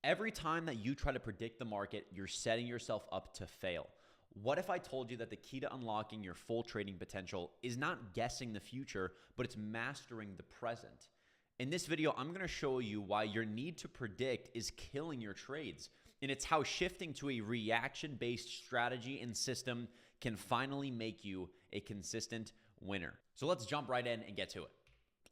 Every time that you try to predict the market, you're setting yourself up to fail. What if I told you that the key to unlocking your full trading potential is not guessing the future, but it's mastering the present? In this video, I'm going to show you why your need to predict is killing your trades, and it's how shifting to a reaction-based strategy and system can finally make you a consistent winner. So let's jump right in and get to it.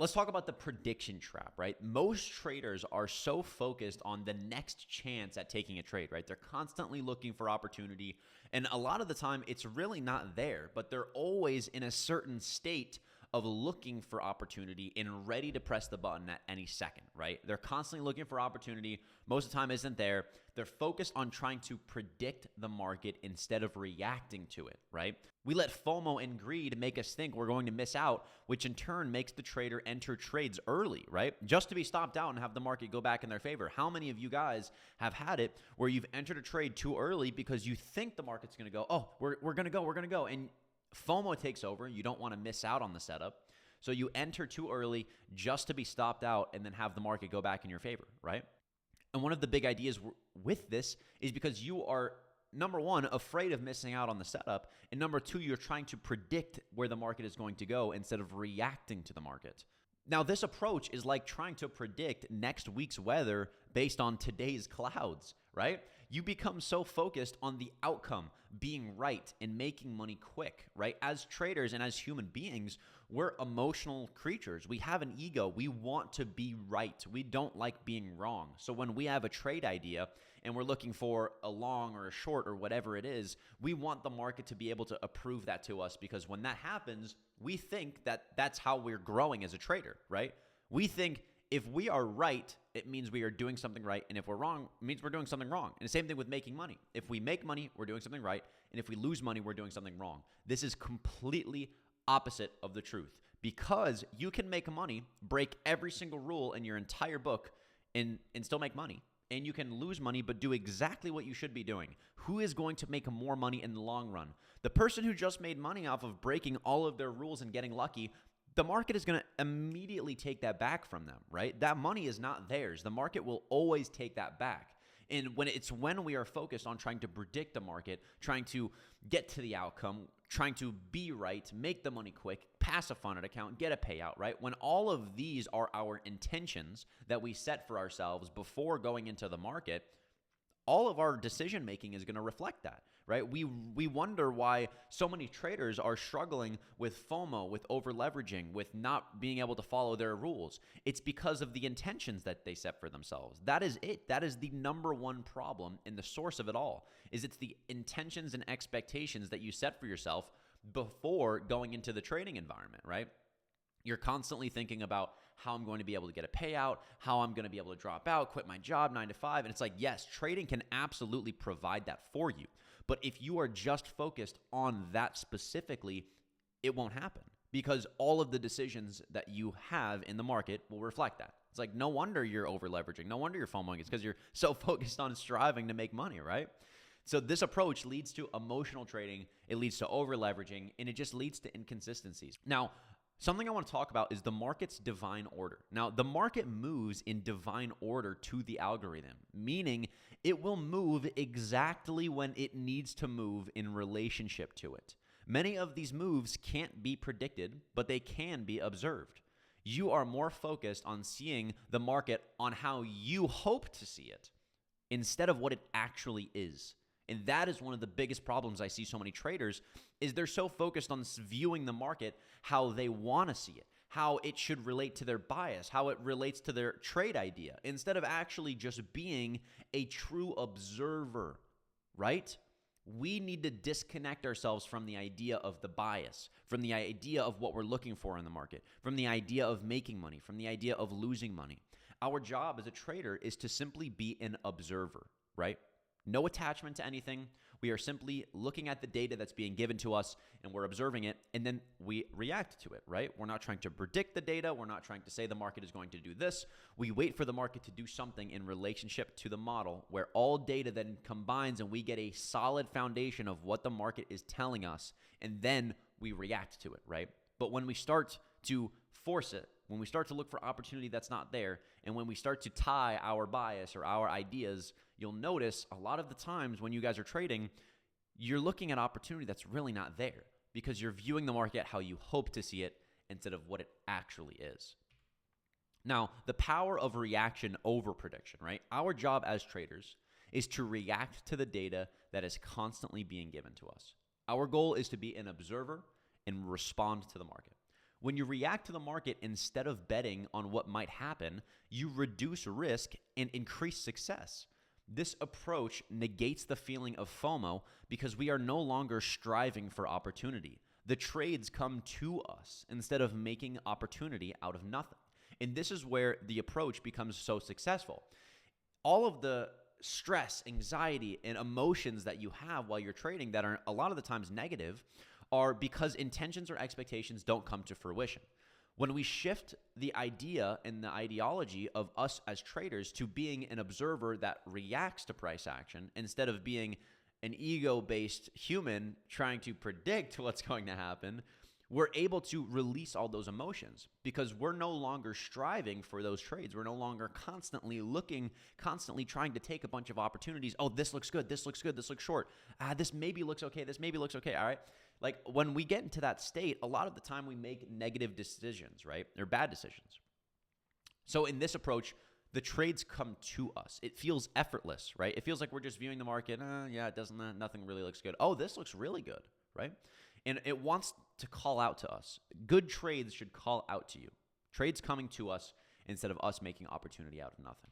Let's talk about the prediction trap, right? Most traders are so focused on the next chance at taking a trade, right? They're constantly looking for opportunity, and a lot of the time it's really not there, but they're always in a certain state of looking for opportunity and ready to press the button at any second, right? They're constantly looking for opportunity. Most of the time isn't there. They're focused on trying to predict the market instead of reacting to it, right? We let FOMO and greed make us think we're going to miss out, which in turn makes the trader enter trades early, right? Just to be stopped out and have the market go back in their favor. How many of you guys have had it where you've entered a trade too early because you think the market's going to go, oh, we're going to go, and FOMO takes over. You don't want to miss out on the setup. So you enter too early just to be stopped out and then have the market go back in your favor, right? And one of the big ideas with this is because you are, number one, afraid of missing out on the setup. And number two, you're trying to predict where the market is going to go instead of reacting to the market. Now, this approach is like trying to predict next week's weather based on today's clouds, right? You become so focused on the outcome, being right, and making money quick, right? As traders and as human beings, we're emotional creatures. We have an ego. We want to be right. We don't like being wrong. So when we have a trade idea and we're looking for a long or a short or whatever it is, we want the market to be able to approve that to us, because when that happens, we think that that's how we're growing as a trader, right? We think if we are right, it means we are doing something right. And if we're wrong, it means we're doing something wrong. And the same thing with making money. If we make money, we're doing something right. And if we lose money, we're doing something wrong. This is completely opposite of the truth, because you can make money, break every single rule in your entire book, and still make money. And you can lose money, but do exactly what you should be doing. Who is going to make more money in the long run? The person who just made money off of breaking all of their rules and getting lucky, the market is going to immediately take that back from them, right? That money is not theirs. The market will always take that back. And when we are focused on trying to predict the market, trying to get to the outcome, trying to be right, make the money quick, pass a funded account, get a payout, right? When all of these are our intentions that we set for ourselves before going into the market, all of our decision making is going to reflect that, right? We wonder why so many traders are struggling with FOMO, with over leveraging, with not being able to follow their rules. It's because of the intentions that they set for themselves. That is it. That is the number one problem and the source of it all. It's the intentions and expectations that you set for yourself before going into the trading environment, right? You're constantly thinking about how I'm going to be able to get a payout, how I'm going to be able to drop out, quit my job 9 to 5. And it's like, yes, trading can absolutely provide that for you. But if you are just focused on that specifically, it won't happen, because all of the decisions that you have in the market will reflect that. It's like, no wonder you're over leveraging. No wonder you're FOMOing. It's because you're so focused on striving to make money, right? So this approach leads to emotional trading. It leads to over leveraging, and it just leads to inconsistencies. Now, something I want to talk about is the market's divine order. Now, the market moves in divine order to the algorithm, meaning it will move exactly when it needs to move in relationship to it. Many of these moves can't be predicted, but they can be observed. You are more focused on seeing the market on how you hope to see it instead of what it actually is. And that is one of the biggest problems I see so many traders, is they're so focused on viewing the market how they want to see it, how it should relate to their bias, how it relates to their trade idea, instead of actually just being a true observer, right? We need to disconnect ourselves from the idea of the bias, from the idea of what we're looking for in the market, from the idea of making money, from the idea of losing money. Our job as a trader is to simply be an observer, right? No attachment to anything. We are simply looking at the data that's being given to us, and we're observing it, and then we react to it, right? We're not trying to predict the data. We're not trying to say the market is going to do this. We wait for the market to do something in relationship to the model, where all data then combines and we get a solid foundation of what the market is telling us, and then we react to it, right? But when we start to force it, when we start to look for opportunity that's not there, and when we start to tie our bias or our ideas, you'll notice a lot of the times when you guys are trading, you're looking at opportunity that's really not there because you're viewing the market how you hope to see it instead of what it actually is. Now, the power of reaction over prediction, right? Our job as traders is to react to the data that is constantly being given to us. Our goal is to be an observer and respond to the market. When you react to the market instead of betting on what might happen, you reduce risk and increase success. This approach negates the feeling of FOMO because we are no longer striving for opportunity. The trades come to us instead of making opportunity out of nothing. And this is where the approach becomes so successful. All of the stress, anxiety, and emotions that you have while you're trading that are a lot of the times negative are because intentions or expectations don't come to fruition. When we shift the idea and the ideology of us as traders to being an observer that reacts to price action instead of being an ego-based human trying to predict what's going to happen, we're able to release all those emotions because we're no longer striving for those trades. We're no longer constantly looking, constantly trying to take a bunch of opportunities. Oh, this looks good. This looks good. This looks short. This maybe looks okay. This maybe looks okay. All right. Like when we get into that state, a lot of the time we make negative decisions, right? Or bad decisions. So in this approach, the trades come to us. It feels effortless, right? It feels like we're just viewing the market. Yeah, it doesn't. Nothing really looks good. Oh, this looks really good, right? And it wants to call out to us. Good trades should call out to you. Trades coming to us instead of us making opportunity out of nothing.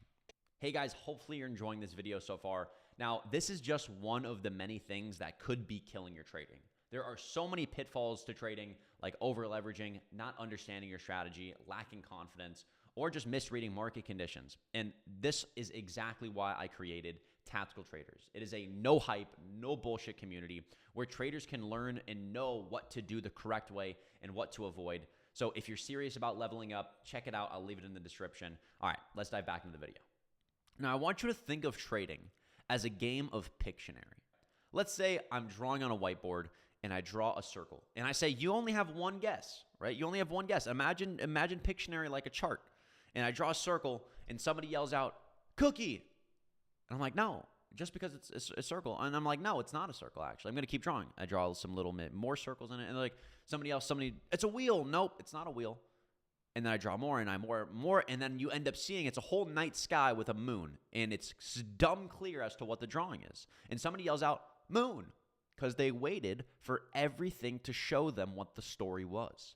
Hey guys, hopefully you're enjoying this video so far. Now, this is just one of the many things that could be killing your trading. There are so many pitfalls to trading, like over-leveraging, not understanding your strategy, lacking confidence, or just misreading market conditions. And this is exactly why I created Tactical Traders. It is a no hype, no bullshit community where traders can learn and know what to do the correct way and what to avoid. So if you're serious about leveling up, check it out. I'll leave it in the description. All right, let's dive back into the video. Now, I want you to think of trading as a game of Pictionary. Let's say I'm drawing on a whiteboard and I draw a circle and I say, you only have one guess, right? You only have one guess. Imagine Pictionary like a chart. And I draw a circle and somebody yells out, cookie. And I'm like, no, just because it's a circle. And I'm like, no, it's not a circle, actually. I'm going to keep drawing. I draw some little bit more circles in it. And they're like, it's a wheel. Nope, it's not a wheel. And then I draw more and more. And then you end up seeing it's a whole night sky with a moon. And it's dumb clear as to what the drawing is. And somebody yells out, moon, because they waited for everything to show them what the story was.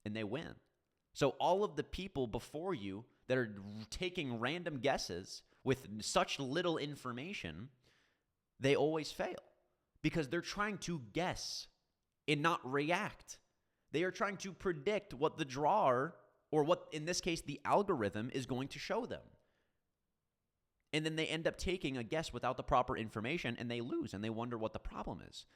And they win. So all of the people before you that are taking random guesses with such little information, they always fail because they're trying to guess and not react. They are trying to predict what the drawer, or what in this case the algorithm, is going to show them. And then they end up taking a guess without the proper information and they lose and they wonder what the problem is.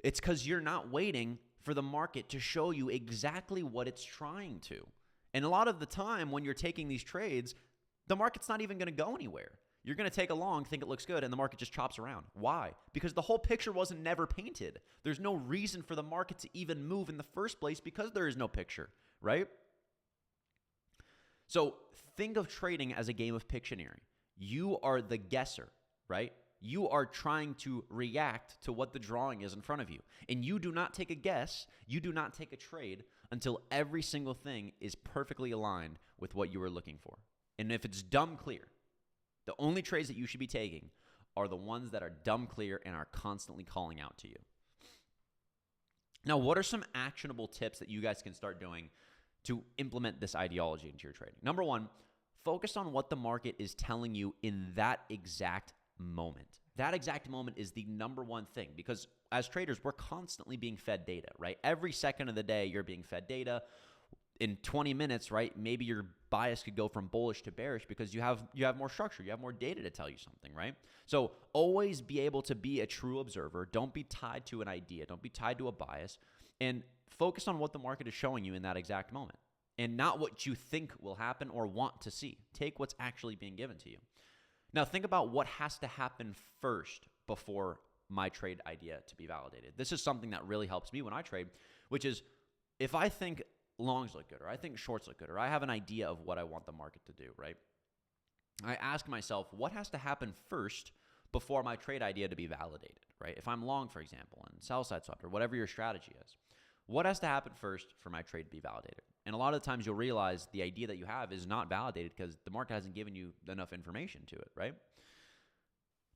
It's because you're not waiting for the market to show you exactly what it's trying to. And a lot of the time when you're taking these trades, the market's not even going to go anywhere. You're going to take a long, think it looks good, and the market just chops around. Why? Because the whole picture wasn't never painted. There's no reason for the market to even move in the first place because there is no picture, right? So think of trading as a game of Pictionary. You are the guesser, right? You are trying to react to what the drawing is in front of you. And you do not take a guess, you do not take a trade until every single thing is perfectly aligned with what you were looking for. And if it's dumb clear, the only trades that you should be taking are the ones that are dumb clear and are constantly calling out to you. Now, what are some actionable tips that you guys can start doing to implement this ideology into your trading? Number one, focus on what the market is telling you in that exact moment. That exact moment is the number one thing because as traders, we're constantly being fed data, right? Every second of the day, you're being fed data. In 20 minutes, right, maybe your bias could go from bullish to bearish because you have more structure. You have more data to tell you something, right? So always be able to be a true observer. Don't be tied to an idea. Don't be tied to a bias. And focus on what the market is showing you in that exact moment and not what you think will happen or want to see. Take what's actually being given to you. Now, think about what has to happen first before my trade idea to be validated. This is something that really helps me when I trade, which is if I think longs look good, or I think shorts look good, or I have an idea of what I want the market to do, right? I ask myself, what has to happen first before my trade idea to be validated, right? If I'm long, for example, and sell side swap, or whatever your strategy is, what has to happen first for my trade to be validated? And a lot of the times you'll realize the idea that you have is not validated because the market hasn't given you enough information to it, right?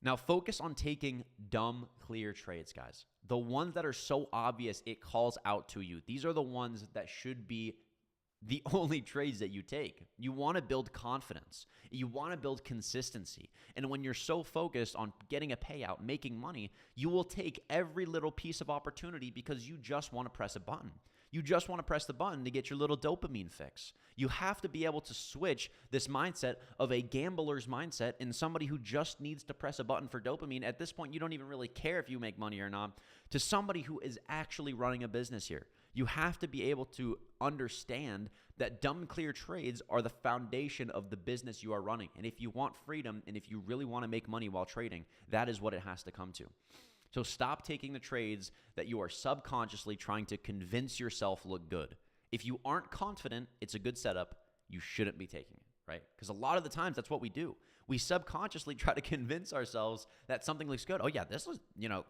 Now, focus on taking dumb, clear trades, guys. The ones that are so obvious it calls out to you. These are the ones that should be the only trades that you take. You want to build confidence. You want to build consistency. And when you're so focused on getting a payout, making money, you will take every little piece of opportunity because you just want to press a button. You just want to press the button to get your little dopamine fix. You have to be able to switch this mindset of a gambler's mindset and somebody who just needs to press a button for dopamine. At this point, you don't even really care if you make money or not, to somebody who is actually running a business here. You have to be able to understand that dumb, clear trades are the foundation of the business you are running. And if you want freedom and if you really want to make money while trading, that is what it has to come to. So stop taking the trades that you are subconsciously trying to convince yourself look good. If you aren't confident it's a good setup, you shouldn't be taking it, right? Because a lot of the times that's what we do. We subconsciously try to convince ourselves that something looks good. Oh yeah, this was,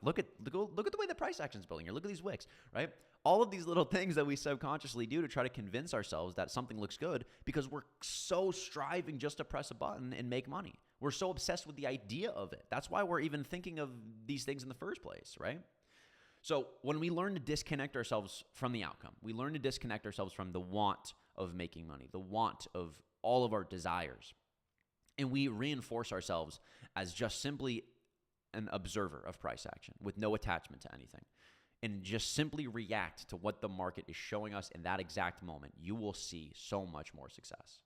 look at the way the price action is building here. Look at these wicks, right? All of these little things that we subconsciously do to try to convince ourselves that something looks good because we're so striving just to press a button and make money. We're so obsessed with the idea of it. That's why we're even thinking of these things in the first place, right? So when we learn to disconnect ourselves from the outcome, we learn to disconnect ourselves from the want of making money, the want of all of our desires, and we reinforce ourselves as just simply an observer of price action with no attachment to anything, and just simply react to what the market is showing us in that exact moment, you will see so much more success.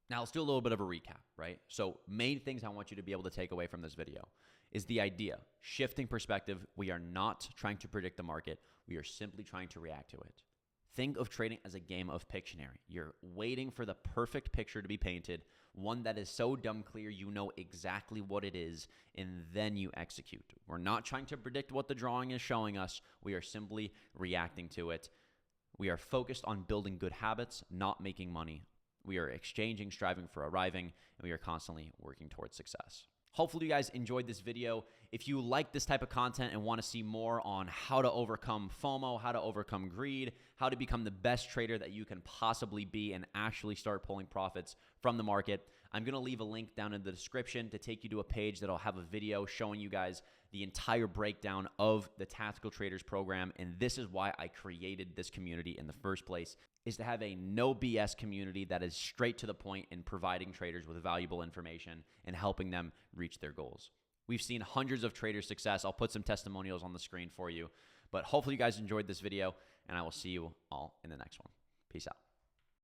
Now, let's do a little bit of a recap, right? So main things I want you to be able to take away from this video is the idea, shifting perspective. We are not trying to predict the market. We are simply trying to react to it. Think of trading as a game of Pictionary. You're waiting for the perfect picture to be painted, one that is so dumb clear you know exactly what it is, and then you execute. We're not trying to predict what the drawing is showing us. We are simply reacting to it. We are focused on building good habits, not making money. We are exchanging, striving for arriving, and we are constantly working towards success. Hopefully you guys enjoyed this video. If you like this type of content and want to see more on how to overcome FOMO, how to overcome greed, how to become the best trader that you can possibly be and actually start pulling profits from the market, I'm going to leave a link down in the description to take you to a page that'll have a video showing you guys the entire breakdown of the Tactical Traders program. And this is why I created this community in the first place, is to have a no BS community that is straight to the point in providing traders with valuable information and helping them reach their goals. We've seen hundreds of traders' success. I'll put some testimonials on the screen for you. But hopefully you guys enjoyed this video, and I will see you all in the next one. Peace out.